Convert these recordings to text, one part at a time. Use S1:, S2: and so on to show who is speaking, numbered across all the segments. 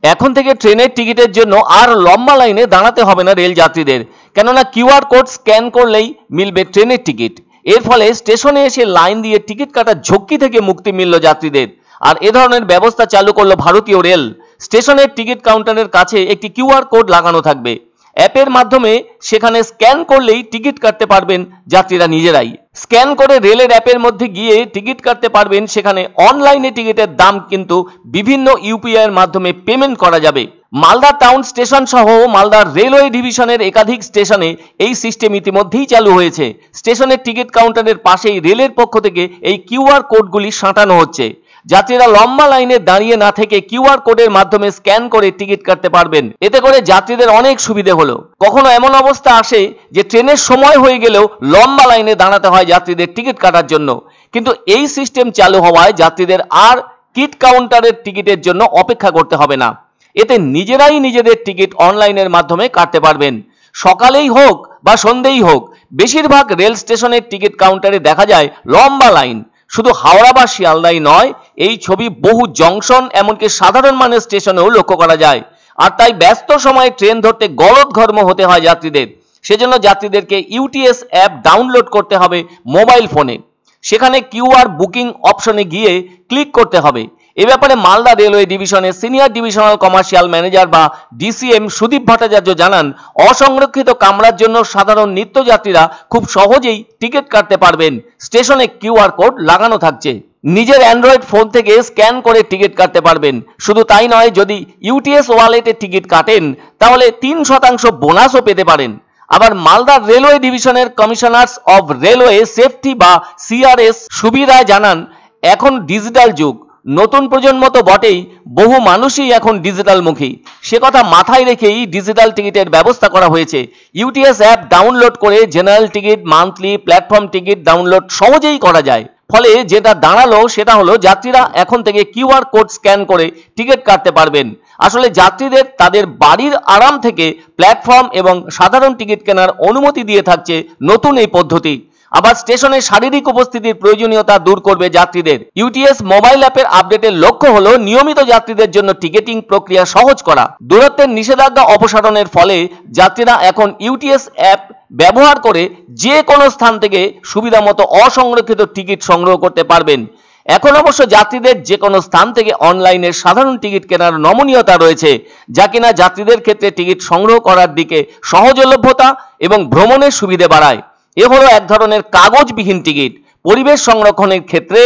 S1: এখন থেকে ট্রেনের টিকিটের জন্য আর লম্বা লাইনে দাঁড়াতে হবে না রেল যাত্রীদের, কেননা কিউআর কোড স্ক্যান করলেই মিলবে ট্রেনের টিকিট। এর ফলে স্টেশনে এসে লাইন দিয়ে টিকিট কাটার ঝক্কি থেকে মুক্তি মিলল যাত্রীদের। আর এ ধরনের ব্যবস্থা চালু করলো ভারতীয় রেল। স্টেশনের টিকিট কাউন্টারের কাছে একটি কিউআর কোড লাগানো থাকবে। অ্যাপের মাধ্যমে সেখানে স্ক্যান করলেই টিকিট কাটতে পারবেন যাত্রীরা নিজেরাই। স্ক্যান করে রেলের অ্যাপের মধ্যে গিয়ে টিকিট কাটতে পারবেন। সেখানে অনলাইনে টিকিটের দাম কিন্তু বিভিন্ন ইউপিআই এর মাধ্যমে পেমেন্ট করা যাবে। মালদা টাউন স্টেশন সহ মালদার রেলওয়ে ডিভিশনের একাধিক স্টেশনে এই সিস্টেম ইতিমধ্যেই চালু হয়েছে। স্টেশনের টিকিট কাউন্টারের পাশেই রেলের পক্ষ থেকে এই কিউআর কোডগুলি সাঁটানো হচ্ছে। যাত্রীরা লম্বা লাইনে দাঁড়িয়ে না থেকে কিউআর কোডের মাধ্যমে স্ক্যান করে টিকিট কাটতে পারবেন। এতে করে যাত্রীদের অনেক সুবিধে হলো। কখনো এমন অবস্থা আসে যে ট্রেনের সময় হয়ে গেলেও লম্বা লাইনে দাঁড়াতে হয় যাত্রীদের টিকিট কাটার জন্য, কিন্তু এই সিস্টেম চালু হওয়ায় যাত্রীদের আর কিট কাউন্টারের টিকিটের জন্য অপেক্ষা করতে হবে না। এতে নিজেরাই নিজেদের টিকিট অনলাইনের মাধ্যমে কাটতে পারবেন। সকালেই হোক বা সন্ধ্যেই হোক, বেশিরভাগ রেল স্টেশনের টিকিট কাউন্টারে দেখা যায় লম্বা লাইন। শুধু হাওড়া বা শিয়ালদাই নয়, এই ছবি বহু জংশন এমনকি সাধারণ মানের স্টেশনেও লক্ষ্য করা যায়। আর তাই ব্যস্ত সময়ে ট্রেন ধরতে গলদঘর্ম হতে হয় যাত্রীদের। সেজন্য যাত্রীদেরকে ইউটিএস অ্যাপ ডাউনলোড করতে হবে মোবাইল ফোনে। সেখানে কিউআর বুকিং অপশনে গিয়ে ক্লিক করতে হবে। এ ব্যাপারে মালদা রেলওয়ে ডিভিশনের সিনিয়র ডিভিশনাল কমার্শিয়াল ম্যানেজার বা ডিসিএম সুদীপ ভট্টাচার্য জানান, অসংরক্ষিত কামরার জন্য সাধারণ নিত্যযাত্রীরা খুব সহজেই টিকিট কাটতে পারবেন। স্টেশনে কিউআর কোড লাগানো থাকছে। নিজের অ্যান্ড্রয়েড ফোন থেকে স্ক্যান করে টিকিট কাটতে পারবেন। শুধু তাই নয়, যদি ইউটিএস ওয়ালেটে টিকিট কাটেন তাহলে 3% বোনাসও পেতে পারেন। আবার মালদা রেলওয়ে ডিভিশনের কমিশনার্স অব রেলওয়ে সেফটি বা সিআরএস সুবিধায় জানান, এখন ডিজিটাল যুগ, নতুন প্রজন্ম তো বটেই, বহু মানুষই এখন ডিজিটাল মুখী। সে কথা মাথায় রেখেই ডিজিটাল টিকিটের ব্যবস্থা করা হয়েছে। ইউটিএস অ্যাপ ডাউনলোড করে general ticket, monthly, platform ticket download সহজেই করা যায়। ফলে যেটা দাঁড়ালো সেটা হলো যাত্রীরা এখন থেকে কিউআর কোড স্ক্যান করে টিকিট কাটতে পারবেন। আসলে যাত্রীদের তাদের বাড়ির আরাম থেকে প্ল্যাটফর্ম এবং সাধারণ টিকিট কেনার অনুমতি দিয়ে থাকছে নতুন এই পদ্ধতি। আবার স্টেশনে শারীরিক উপস্থিতির প্রয়োজনীয়তা দূর করবে যাত্রীদের। ইউটিএস মোবাইল অ্যাপের আপডেটের লক্ষ্য হলো নিয়মিত যাত্রীদের জন্য টিকিটিং প্রক্রিয়া সহজ করা। দূরত্বের নিষেধাজ্ঞা অপসারণের ফলে যাত্রীরা এখন ইউটিএস অ্যাপ ব্যবহার করে যে কোনো স্থান থেকে সুবিধামতো অসংরক্ষিত টিকিট সংগ্রহ করতে পারবেন। এখন অবশ্য যাত্রীদের যে কোনো স্থান থেকে অনলাইনে সাধারণ টিকিট কেনার নমনীয়তা রয়েছে, যা কিনা যাত্রীদের ক্ষেত্রে টিকিট সংগ্রহ করার দিকে সহজলভ্যতা এবং ভ্রমণের সুবিধে বাড়ায়। এ হলো এক ধরনের কাগজবিহীন টিকিট। পরিবেশ সংরক্ষণের ক্ষেত্রে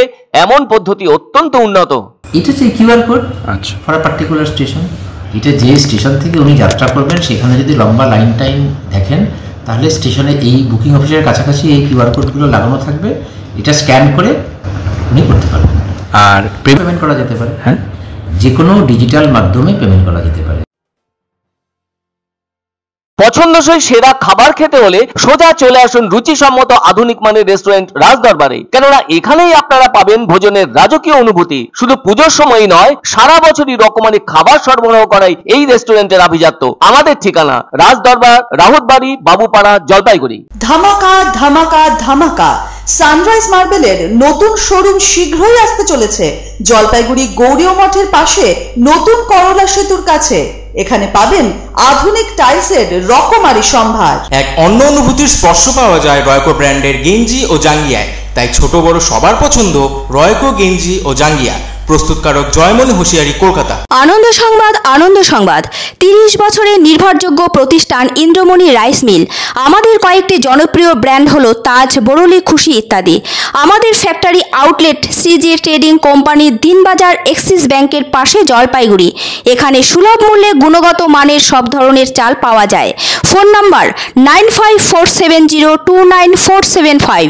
S1: এমন পদ্ধতি অত্যন্ত উন্নত।
S2: এটা হচ্ছে QR code for a particular station. এটা যে স্টেশন থেকে উনি যাত্রা করবেন সেখানে যদি লম্বা লাইন টাইম দেখেন তাহলে স্টেশনে এই বুকিং অফিসের কাছাকাছি এই কিউআর কোডগুলো লাগানো থাকবে। এটা স্ক্যান করে উনি করতে পারবেন। আর পেমেন্ট করা যেতে পারে, হ্যাঁ, যে কোনো ডিজিটাল মাধ্যমে পেমেন্ট করা যেতে পারে।
S1: পছন্দসই সেরা খাবার খেতে হলে সোজা চলে আসুন রুচিসম্মত আধুনিক মানের রেস্টুরেন্ট রাজদরবারে, কেননা এখানেই আপনারা পাবেন ভোজনের রাজকীয় অনুভূতি। শুধু পুজোর সময়ই নয়, সারা বছরই রকমারি খাবার সরবরাহ করাই এই রেস্টুরেন্টের আভিজাত্য। আমাদের ঠিকানা রাজদরবার, রাহুতবাড়ি, বাবুপাড়া, জলপাইগুড়ি।
S3: ধামাকা ধামাকা ধামাকা, সানরাইজ মার্বেলের নতুন শোরুম শীঘ্রই আসতে চলেছে জলপাইগুড়ি গৌরীয় মঠের পাশে নতুন করলা সেতুর কাছে। এখানে পাবেন আধুনিক টাইলসের রকমারি সম্ভার।
S4: এক অন্য অনুভূতির স্পর্শ পাওয়া যায় রয়কো ব্র্যান্ডের গেঞ্জি ও জাঙ্গিয়ায়। তাই ছোট বড় সবার পছন্দ রয়কো গেঞ্জি ও জাঙ্গিয়া। প্রস্তুতকারক জয়মনি হোশিয়ারি, কলকাতা।
S5: আনন্দ সংবাদ, আনন্দ সংবাদ। 30 বছরের নির্ভরযোগ্য প্রতিষ্ঠান ইন্দ্রমণি রাইস মিল। আমাদের কয়েকটি জনপ্রিয় ব্র্যান্ড হলো তাজ, বরলি, খুশি ইত্যাদি। আমাদের factory outlet CG trading company, Dinbazar, axis ব্যাংকের পাশে, জলপাইগুড়ি। এখানে সুলভ মূল্যে গুণগত মানের সব ধরনের চাল পাওয়া যায়। Phone number 9547029475।